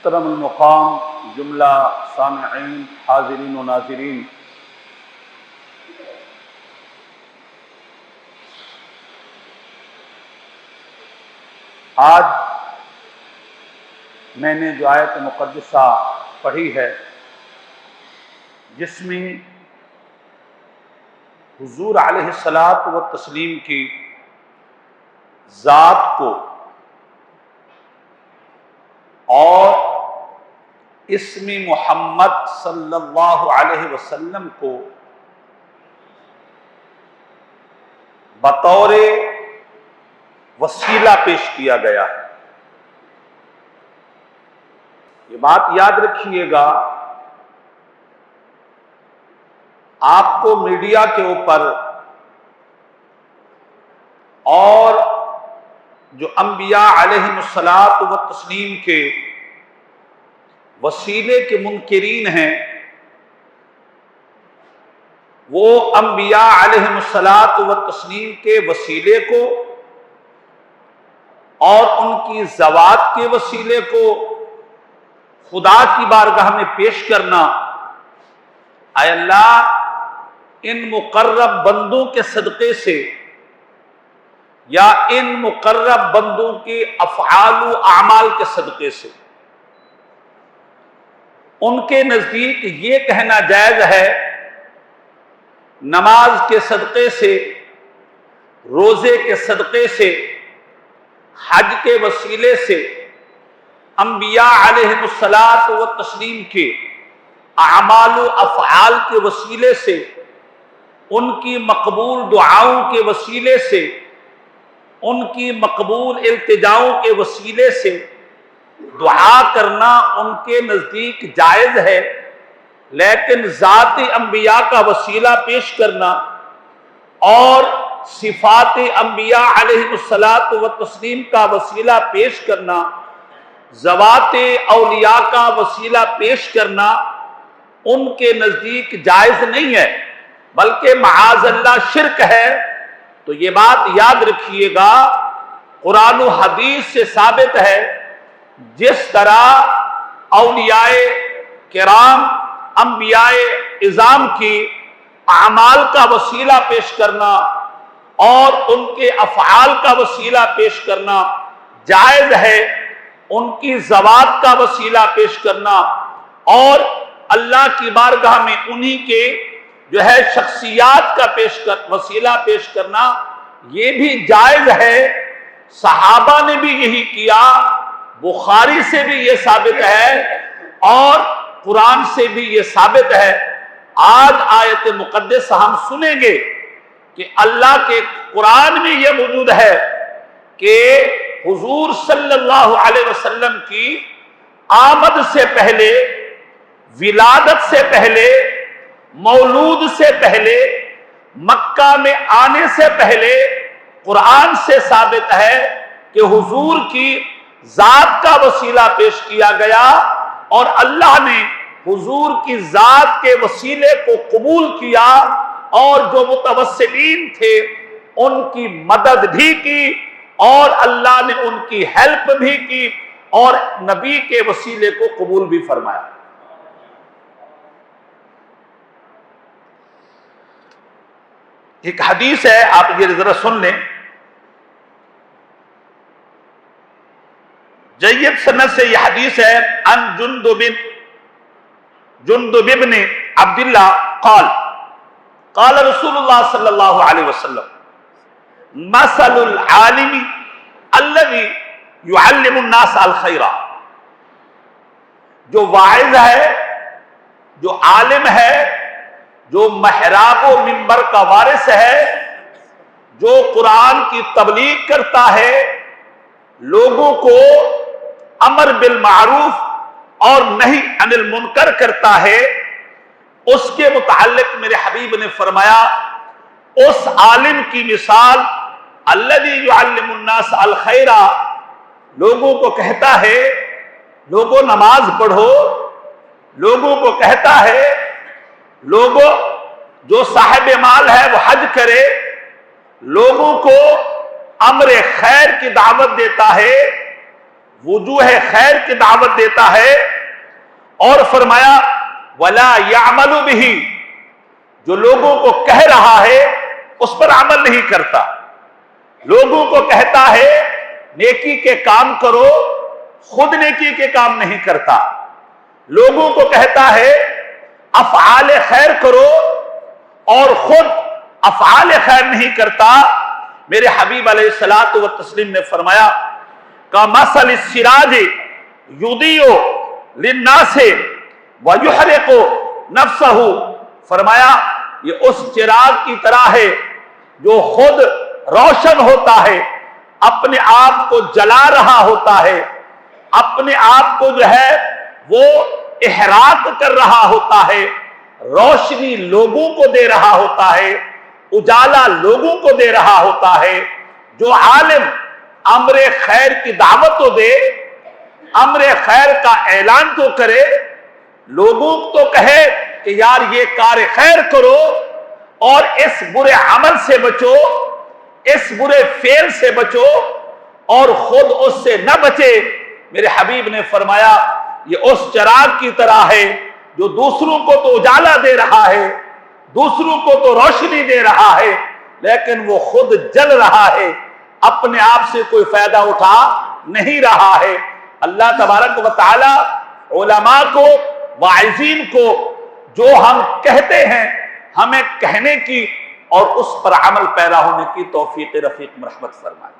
محترم المقام جملہ سامعین حاضرین و ناظرین، آج میں نے جو آیت مقدسہ پڑھی ہے جس میں حضور علیہ الصلاۃ والتسلیم کی ذات کو اور اسم محمد صلی اللہ علیہ وسلم کو بطور وسیلہ پیش کیا گیا ہے۔ یہ بات یاد رکھیے گا، آپ کو میڈیا کے اوپر اور جو انبیاء علیہم الصلاۃ والتسلیم کے وسیلے کے منکرین ہیں، وہ انبیاء علیہم الصلاۃ والتسلیم کے وسیلے کو اور ان کی ذوات کے وسیلے کو خدا کی بارگاہ میں پیش کرنا، اے اللہ ان مقرب بندوں کے صدقے سے یا ان مقرب بندوں کے افعال و اعمال کے صدقے سے ان کے نزدیک یہ کہنا جائز ہے نماز کے صدقے سے، روزے کے صدقے سے، حج کے وسیلے سے، انبیاء علیہم الصلاۃ والتسلیم کے اعمال و افعال کے وسیلے سے، ان کی مقبول دعاؤں کے وسیلے سے، ان کی مقبول التجاؤں کے وسیلے سے دعا کرنا ان کے نزدیک جائز ہے، لیکن ذات انبیاء کا وسیلہ پیش کرنا اور صفات انبیاء علیہ الصلاۃ والتسلیم کا وسیلہ پیش کرنا، ذوات اولیاء کا وسیلہ پیش کرنا ان کے نزدیک جائز نہیں ہے، بلکہ معاذ اللہ شرک ہے۔ تو یہ بات یاد رکھیے گا، قرآن و حدیث سے ثابت ہے جس طرح اولیاء کرام انبیاء اعظام کی اعمال کا وسیلہ پیش کرنا اور ان کے افعال کا وسیلہ پیش کرنا جائز ہے، ان کی ذوات کا وسیلہ پیش کرنا اور اللہ کی بارگاہ میں انہی کے جو ہے شخصیات کا وسیلہ پیش کرنا یہ بھی جائز ہے۔ صحابہ نے بھی یہی کیا، بخاری سے بھی یہ ثابت ہے اور قرآن سے بھی یہ ثابت ہے۔ آج آیت مقدس ہم سنیں گے کہ اللہ کے قرآن میں یہ موجود ہے کہ حضور صلی اللہ علیہ وسلم کی آمد سے پہلے، ولادت سے پہلے، مولود سے پہلے، مکہ میں آنے سے پہلے قرآن سے ثابت ہے کہ حضور کی ذات کا وسیلہ پیش کیا گیا اور اللہ نے حضور کی ذات کے وسیلے کو قبول کیا اور جو متوسلین تھے ان کی مدد بھی کی اور اللہ نے ان کی ہیلپ بھی کی اور نبی کے وسیلے کو قبول بھی فرمایا۔ ایک حدیث ہے، آپ یہ ذرا سن لیں، جید سند سے یہ حدیث ہے، ان جندب بن عبداللہ قال قال رسول اللہ صلی اللہ علیہ وسلم مثل العالم الذي يعلم الناس الخير، جو واعظ ہے، جو عالم ہے، جو محراب و منبر کا وارث ہے، جو قرآن کی تبلیغ کرتا ہے، لوگوں کو امر بالمعروف اور نہی عن المنکر کرتا ہے، اس کے متعلق میرے حبیب نے فرمایا اس عالم کی مثال الذی یعلم الناس الخیر، لوگوں کو کہتا ہے لوگوں نماز پڑھو، لوگوں کو کہتا ہے لوگوں جو صاحب مال ہے وہ حج کرے، لوگوں کو امر خیر کی دعوت دیتا ہے، وجوہ خیر کی دعوت دیتا ہے، اور فرمایا وَلَا يَعْمَلُ بِهِ، جو لوگوں کو کہہ رہا ہے اس پر عمل نہیں کرتا، لوگوں کو کہتا ہے نیکی کے کام کرو، خود نیکی کے کام نہیں کرتا، لوگوں کو کہتا ہے افعال خیر کرو اور خود افعال خیر نہیں کرتا۔ میرے حبیب علیہ الصلوۃ والتسلیم نے فرمایا کمثل السراج یضیء للناس ویحرق نفسہ، فرمایا یہ اس چراغ کی طرح ہے جو خود روشن ہوتا ہے، اپنے آپ کو جلا رہا ہوتا ہے، اپنے آپ کو جو ہے وہ احراق کر رہا ہوتا ہے، روشنی لوگوں کو دے رہا ہوتا ہے، اجالا لوگوں کو دے رہا ہوتا ہے۔ جو عالم امر خیر کی دعوت تو دے، امر خیر کا اعلان تو کرے، لوگوں تو کہے کہ یار یہ کار خیر کرو اور اس برے عمل سے بچو، اس برے فعل سے بچو، اور خود اس سے نہ بچے، میرے حبیب نے فرمایا یہ اس چراغ کی طرح ہے جو دوسروں کو تو اجالا دے رہا ہے، دوسروں کو تو روشنی دے رہا ہے، لیکن وہ خود جل رہا ہے، اپنے آپ سے کوئی فائدہ اٹھا نہیں رہا ہے۔ اللہ تبارک و تعالی علماء کو، واعظین کو جو ہم کہتے ہیں ہمیں کہنے کی اور اس پر عمل پیرا ہونے کی توفیق رفیق مرحمت فرمائے۔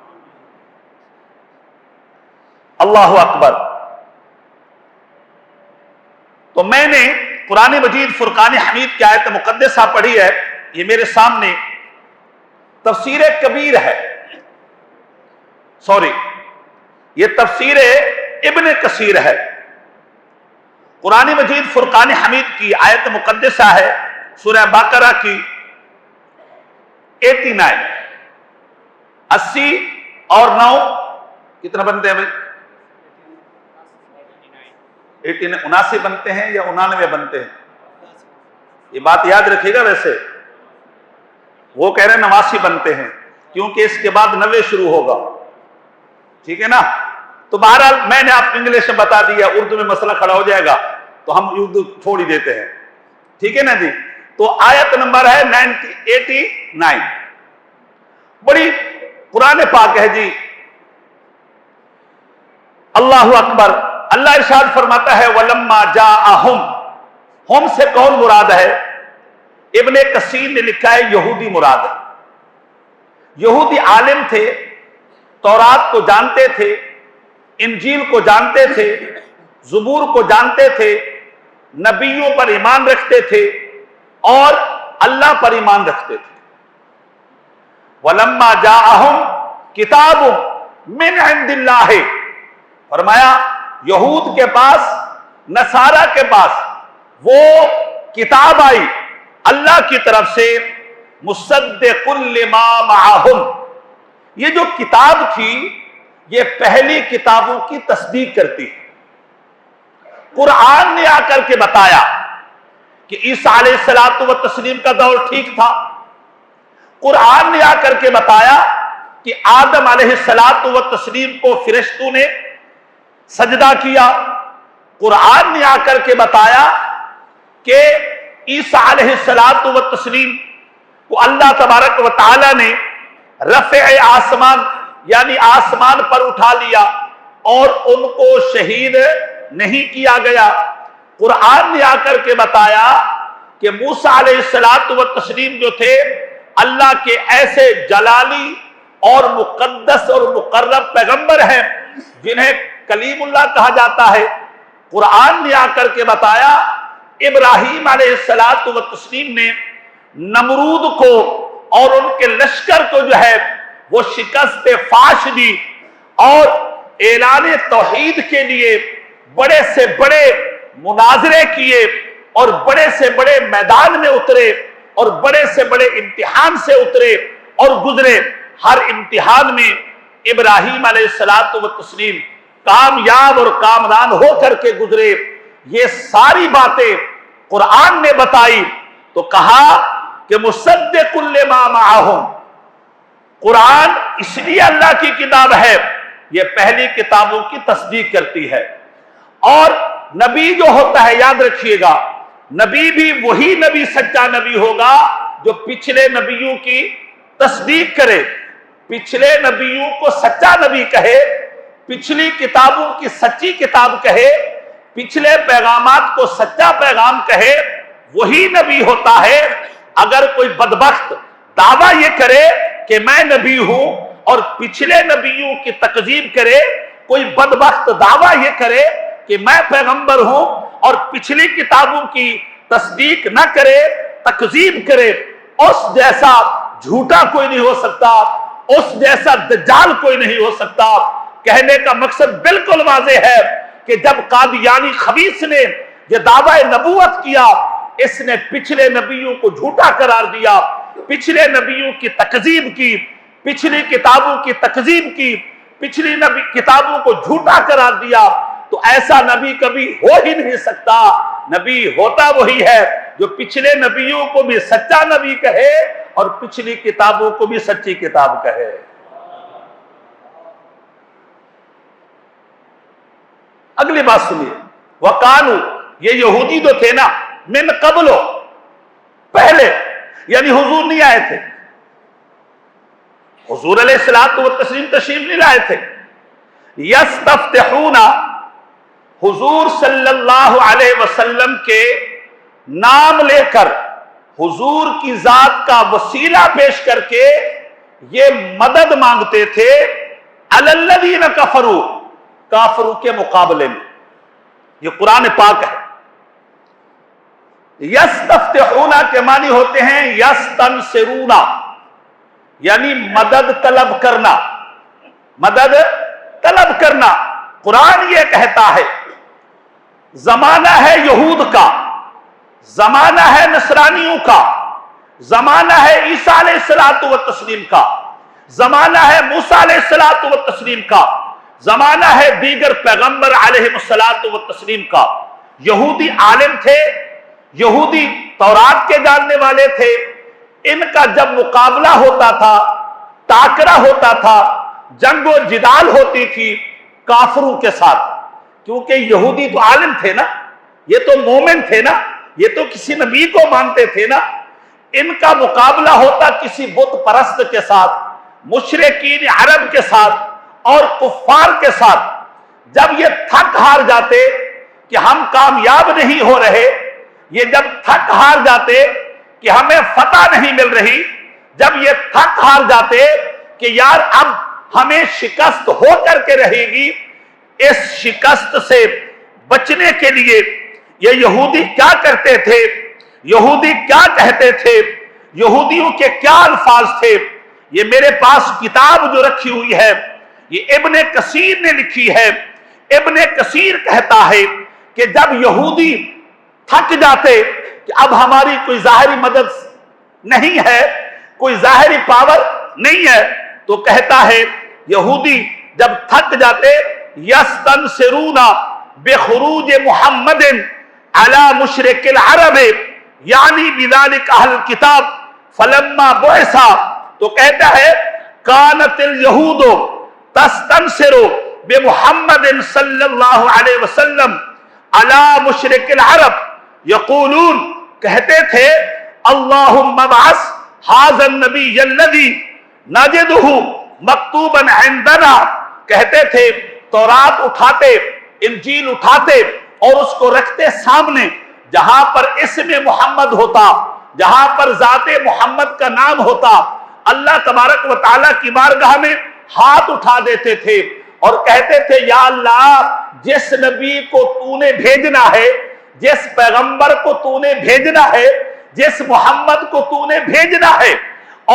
اللہ اکبر۔ تو میں نے قرآن مجید فرقان حمید کی آیت مقدسہ پڑھی ہے، یہ میرے سامنے تفسیر کبیر ہے، یہ تفسیر ابن کثیر ہے۔ قرآن مجید فرقان حمید کی آیت مقدسہ ہے سورہ بقرہ کی 89، 80 اور 9 کتنا بنتے ہیں بھائی؟ 79 بنتے ہیں یا 99 بنتے ہیں؟ یہ بات یاد رکھیے گا، ویسے وہ کہہ رہے ہیں 89 بنتے ہیں کیونکہ اس کے بعد 90 شروع ہوگا، ٹھیک ہے نا؟ تو بہرحال میں نے آپ انگلش میں بتا دیا، اردو میں مسئلہ کھڑا ہو جائے گا تو ہم اردو چھوڑ ہی دیتے ہیں، ٹھیک ہے نا جی؟ تو آیت نمبر ہے 89، بڑی قرآن پاک ہے جی۔ اللہ اکبر۔ اللہ ارشاد فرماتا ہے وَلَمَّا جَاءَهُمْ، ہم سے کون مراد ہے؟ ابن کثیر نے لکھا ہے یہودی مراد ہے۔ یہودی عالم تھے، تورات کو جانتے تھے، انجیل کو جانتے تھے، زبور کو جانتے تھے، نبیوں پر ایمان رکھتے تھے اور اللہ پر ایمان رکھتے تھے۔ وَلَمَّا جَاءَهُمْ كِتَابٌ مِّنْ عِنْدِ اللَّهِ، فرمایا یہود کے پاس، نصارہ کے پاس وہ کتاب آئی اللہ کی طرف سے، مصدق لما معہم، یہ جو کتاب تھی یہ پہلی کتابوں کی تصدیق کرتی ہے۔ قرآن نے آ کر کے بتایا کہ عیسیٰ علیہ الصلوۃ والتسلیم کا دور ٹھیک تھا، قرآن نے آ کر کے بتایا کہ آدم علیہ الصلوۃ والتسلیم کو فرشتوں نے سجدہ کیا، قرآن نے آ کر کے بتایا کہ عیسیٰ علیہ الصلوۃ والتسلیم کو اللہ تبارک و تعالی نے رفع آسمان یعنی آسمان پر اٹھا لیا اور ان کو شہید نہیں کیا گیا۔ قرآن نے آ کر کے بتایا کہ موسیٰ علیہ الصلوۃ والتسلیم جو تھے اللہ کے ایسے جلالی اور مقدس اور مقرب پیغمبر ہیں جنہیں کلیم اللہ کہا جاتا ہے۔ قرآن نے آ کر کے بتایا ابراہیم علیہ الصلوۃ والتسلیم نے نمرود کو اور ان کے لشکر کو جو ہے وہ شکست فاش دی اور اعلان توحید کے لیے بڑے سے بڑے مناظرے کیے اور بڑے سے بڑے میدان میں اترے اور بڑے سے بڑے امتحان سے اترے اور گزرے۔ ہر امتحان میں ابراہیم علیہ الصلوۃ والتسلیم کامیاب اور کامران ہو کر کے گزرے۔ یہ ساری باتیں قرآن نے بتائی تو کہا کہ مصدق لما معہم، قرآن اس لیے اللہ کی کتاب ہے یہ پہلی کتابوں کی تصدیق کرتی ہے۔ اور نبی جو ہوتا ہے، یاد رکھیے گا، نبی بھی وہی نبی سچا نبی ہوگا جو پچھلے نبیوں کی تصدیق کرے، پچھلے نبیوں کو سچا نبی کہے، پچھلی کتابوں کی سچی کتاب کہے، پچھلے پیغامات کو سچا پیغام کہے، وہی نبی ہوتا ہے۔ اگر کوئی بدبخت دعویٰ یہ کرے کہ میں نبی ہوں اور پچھلے نبیوں کی تکذیب کرے، کوئی بدبخت دعویٰ یہ کرے کہ میں پیغمبر ہوں اور پچھلی کتابوں کی تصدیق نہ کرے، تکذیب کرے، اس جیسا جھوٹا کوئی نہیں ہو سکتا، اس جیسا دجال کوئی نہیں ہو سکتا۔ کہنے کا مقصد بالکل واضح ہے کہ جب قادیانی خبیث نے یہ دعوی نبوت کیا، اس نے پچھلے نبیوں کو جھوٹا قرار دیا، پچھلے نبیوں کی تکذیب کی، پچھلی کتابوں کی تکذیب کی، پچھلی کتابوں کو جھوٹا قرار دیا۔ تو ایسا نبی کبھی ہو ہی نہیں سکتا۔ نبی ہوتا وہی ہے جو پچھلے نبیوں کو بھی سچا نبی کہے اور پچھلی کتابوں کو بھی سچی کتاب کہے۔ اگلی بات سنیے، وَقَالُوا، یہ یہودی جو تھے نا، من قبل، پہلے، یعنی حضور نہیں آئے تھے، حضور علیہ الصلوۃ والتسلیم تشریف نہیں لائے تھے، یستفتحون، حضور صلی اللہ علیہ وسلم کے نام لے کر، حضور کی ذات کا وسیلہ پیش کر کے یہ مدد مانگتے تھے علی الذین کفروا، کافروں کے مقابلے میں۔ یہ قرآن پاک ہے۔ یستفتحون کے معنی ہوتے ہیں یستنصرون، یعنی مدد طلب کرنا، مدد طلب کرنا۔ قرآن یہ کہتا ہے زمانہ ہے یہود کا، زمانہ ہے نصرانیوں کا، زمانہ ہے عیسیٰ علیہ الصلوۃ والتسلیم کا، زمانہ ہے موسیٰ علیہ الصلوۃ والتسلیم کا، زمانہ ہے دیگر پیغمبر علیہ الصلوۃ والتسلیم کا۔ یہودی عالم تھے، یہودی تورات کے جاننے والے تھے، ان کا جب مقابلہ ہوتا تھا، ٹاکرا ہوتا تھا، جنگ و جدال ہوتی تھی کافروں کے ساتھ، کیونکہ یہودی تو عالم تھے نا، یہ تو مومن تھے نا، یہ تو کسی نبی کو مانتے تھے نا، ان کا مقابلہ ہوتا کسی بت پرست کے ساتھ، مشرکین عرب کے ساتھ اور کفار کے ساتھ۔ جب یہ تھک ہار جاتے کہ ہم کامیاب نہیں ہو رہے، یہ جب تھک ہار جاتے کہ ہمیں فتح نہیں مل رہی، جب یہ تھک ہار جاتے کہ یار اب ہمیں شکست ہو کر کے رہے گی، اس شکست سے بچنے کے لیے یہ یہودی کیا کرتے تھے، یہودی کیا کہتے تھے، یہودیوں کے کیا الفاظ تھے۔ یہ میرے پاس کتاب جو رکھی ہوئی ہے، یہ ابن کثیر نے لکھی ہے۔ ابن کثیر کہتا ہے کہ جب یہودی تھک جاتے کہ اب ہماری کوئی ظاہری مدد نہیں ہے، کوئی ظاہری پاور نہیں ہے، تو کہتا ہے یہودی جب تھک جاتے یستنصرون بخروج محمد علی مشرک العرب، یعنی بذلک اہل کتاب فلما بعث، تو کہتا ہے کانت الیہود تستنصر بمحمد صلی اللہ علیہ وسلم علی مشرک العرب، یقولون، کہتے تھے اللہم ابعث ھذا النبی الذی نجدہ مکتوبا عندنا، کہتے تھے تورات اٹھاتے، انجیل اٹھاتے اور اس کو رکھتے سامنے، جہاں پر اسم محمد ہوتا، جہاں پر ذات محمد کا نام ہوتا، اللہ تبارک و تعالیٰ کی بارگاہ میں ہاتھ اٹھا دیتے تھے اور کہتے تھے یا اللہ، جس نبی کو تو نے بھیجنا ہے، جس پیغمبر کو تو نے بھیجنا ہے، جس محمد کو تو نے بھیجنا ہے،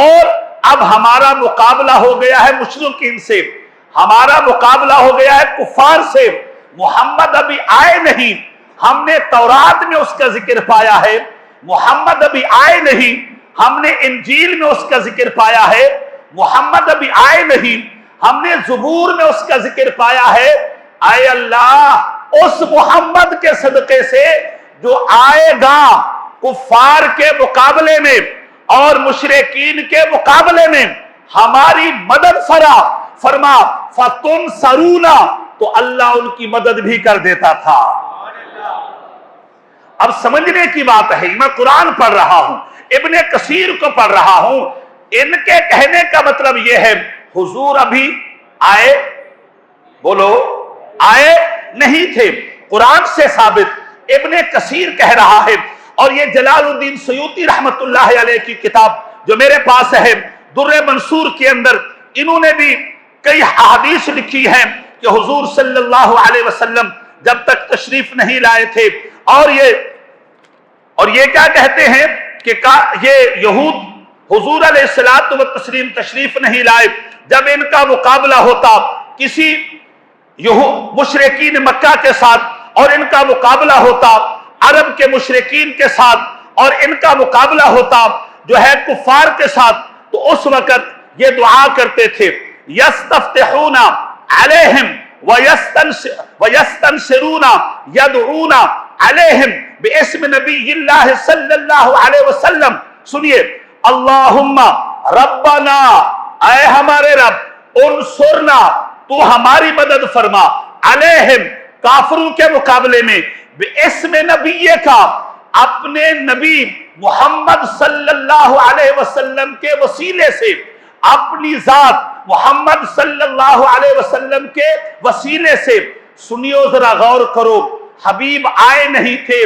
اور اب ہمارا مقابلہ ہو گیا ہے مشرکین سے، ہمارا مقابلہ ہو گیا ہے کفار سے، محمد ابھی آئے نہیں، ہم نے تورات میں اس کا ذکر پایا ہے، محمد ابھی آئے نہیں، ہم نے انجیل میں اس کا ذکر پایا ہے، محمد ابھی آئے نہیں، ہم نے زبور میں اس کا ذکر پایا ہے، اے اللہ اس محمد کے صدقے سے جو آئے گا کفار کے مقابلے میں اور مشرکین کے مقابلے میں، ہماری مدد فرا، فرما فتنصرونا، تو اللہ ان کی مدد بھی کر دیتا تھا۔ اب سمجھنے کی بات ہے، میں قرآن پڑھ رہا ہوں، ابن کثیر کو پڑھ رہا ہوں، ان کے کہنے کا مطلب یہ ہے حضور ابھی آئے، بولو آئے نہیں تھے، قرآن سے ثابت، ابن کثیر کہہ رہا ہے، اور یہ جلال الدین سیوطی رحمت اللہ علیہ کی کتاب جو میرے پاس ہے در منصور کے اندر، انہوں نے بھی کئی احادیث لکھی ہیں کہ حضور صلی اللہ علیہ وسلم جب تک تشریف نہیں لائے تھے، اور یہ کیا کہتے ہیں کہ یہ یہود حضور علیہ الصلوۃ والتسلیم تشریف نہیں لائے، جب ان کا مقابلہ ہوتا کسی مشرکین مکہ کے ساتھ اور ان کا مقابلہ ہوتا عرب کے مشرکین کے ساتھ اور ان کا مقابلہ ہوتا جو ہے کفار کے ساتھ، تو اس وقت یہ دعا کرتے تھے یستفتحون علیہم ویستنصرون یدعون علیہم باسم نبی اللہ صلی اللہ علیہ وسلم۔ سنیے، اللہم ربنا، اے ہمارے رب، انصرنا، تو ہماری مدد فرما، علیہم، کافروں کے مقابلے میں، باسم نبی کا، اپنے نبی محمد صلی اللہ علیہ وسلم کے وسیلے سے، اپنی ذات محمد صلی اللہ علیہ وسلم کے وسیلے سے۔ سنیو ذرا غور کرو، حبیب آئے نہیں تھے،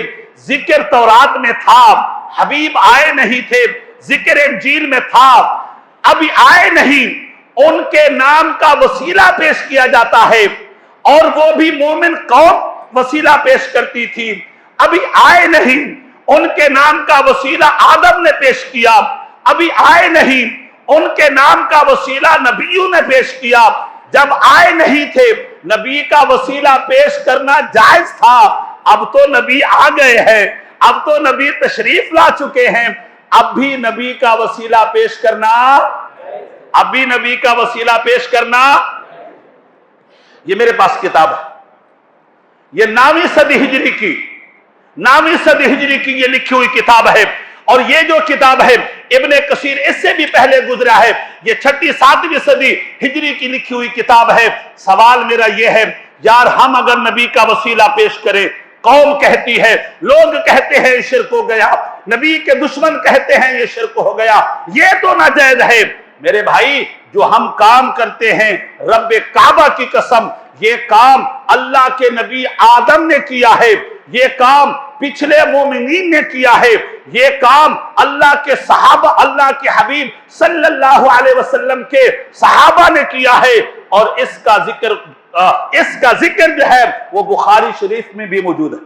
ذکر تورات میں تھا، حبیب آئے نہیں تھے، ذکر انجیل میں تھا، ابھی آئے نہیں، ان کے نام کا وسیلہ پیش کیا جاتا ہے، اور وہ بھی مومن قوم وسیلہ پیش کرتی تھی، ابھی آئے نہیں، ان کے نام کا وسیلہ آدم نے پیش کیا، ابھی آئے نہیں، ان کے نام کا وسیلہ نبیوں نے پیش کیا، جب آئے نہیں تھے نبی کا وسیلہ پیش کرنا جائز تھا، اب تو نبی آ گئے ہیں، اب تو نبی تشریف لا چکے ہیں، اب بھی نبی کا وسیلہ پیش کرنا، اب بھی نبی کا وسیلہ پیش کرنا۔ یہ میرے پاس کتاب ہے، یہ 9ویں صدی ہجری کی یہ لکھی ہوئی کتاب ہے، اور یہ جو کتاب ہے ابن کثیر اس سے بھی پہلے گزرا ہے، یہ 6 7ویں صدی ہجری کی لکھی ہوئی کتاب ہے۔ سوال میرا یہ ہے، یار ہم اگر نبی کا وسیلہ پیش کریں، قوم کہتی ہے، لوگ کہتے ہیں یہ شرک ہو گیا، نبی کے دشمن کہتے ہیں یہ شرک ہو گیا، یہ تو ناجائز ہے۔ میرے بھائی، جو ہم کام کرتے ہیں، رب کعبہ کی قسم، یہ کام اللہ کے نبی آدم نے کیا ہے، یہ کام پچھلے مومنین نے کیا ہے، یہ کام اللہ کے صحابہ، اللہ کے حبیب صلی اللہ علیہ وسلم کے صحابہ نے کیا ہے، اور اس کا ذکر جو ہے وہ بخاری شریف میں بھی موجود ہے۔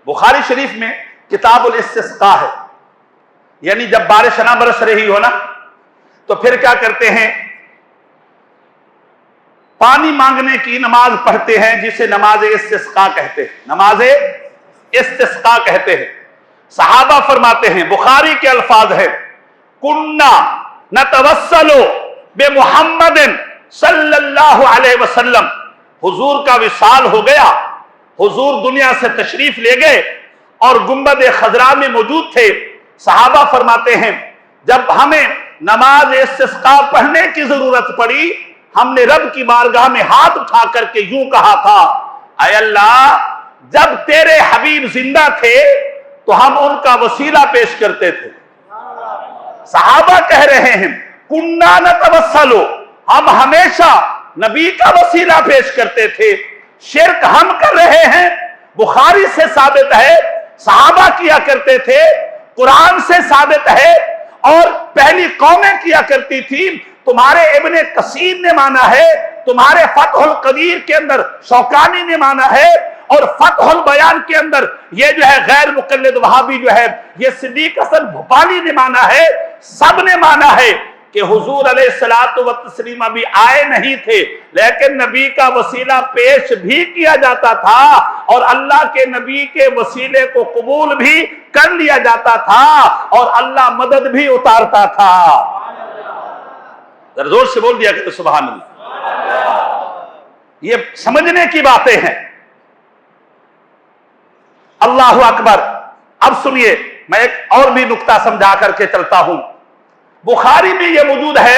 بخاری شریف میں کتاب الاستسقاء ہے، یعنی جب بارش نہ برس رہی ہو نا، تو پھر کیا کرتے ہیں، پانی مانگنے کی نماز پڑھتے ہیں، جسے نماز استسقاء کہتے ہیں، نماز استسقاء کہتے ہیں۔ صحابہ فرماتے ہیں، بخاری کے الفاظ ہیں، کننا نتوسل بمحمد صلی اللہ علیہ وسلم، حضور کا وصال ہو گیا، حضور دنیا سے تشریف لے گئے اور گنبد خضرا میں موجود تھے۔ صحابہ فرماتے ہیں، جب ہمیں نماز استسقاء پڑھنے کی ضرورت پڑی، ہم نے رب کی بارگاہ میں ہاتھ اٹھا کر کے یوں کہا تھا، اے اللہ، جب تیرے حبیب زندہ تھے تو ہم ان کا وسیلہ پیش کرتے تھے۔ صحابہ کہہ رہے ہیں، کننا نتوسلو، ہم ہمیشہ نبی کا وسیلہ پیش کرتے تھے، شرک ہم کر رہے ہیں، بخاری سے ثابت ہے، صحابہ کیا کرتے تھے، قرآن سے ثابت ہے، اور پہلی قومیں کیا کرتی تھی۔ تمہارے ابن کثیر نے مانا ہے، تمہارے فتح القدیر کے اندر شوکانی نے مانا ہے، اور فتح البیان کے اندر یہ جو ہے غیر مقلد وہابی جو ہے یہ صدیق حسن بھوپالی نے مانا ہے، سب نے مانا ہے کہ حضور علیہ الصلوۃ والتسلیم ابھی آئے نہیں تھے، لیکن نبی کا وسیلہ پیش بھی کیا جاتا تھا، اور اللہ کے نبی کے وسیلے کو قبول بھی کر لیا جاتا تھا، اور اللہ مدد بھی اتارتا تھا۔ ذرا زور سے بول دیا کہ سبحان اللہ۔ یہ سمجھنے کی باتیں ہیں۔ اللہ اکبر۔ اب سنیے، میں ایک اور بھی نقطہ سمجھا کر کے چلتا ہوں۔ بخاری میں یہ موجود ہے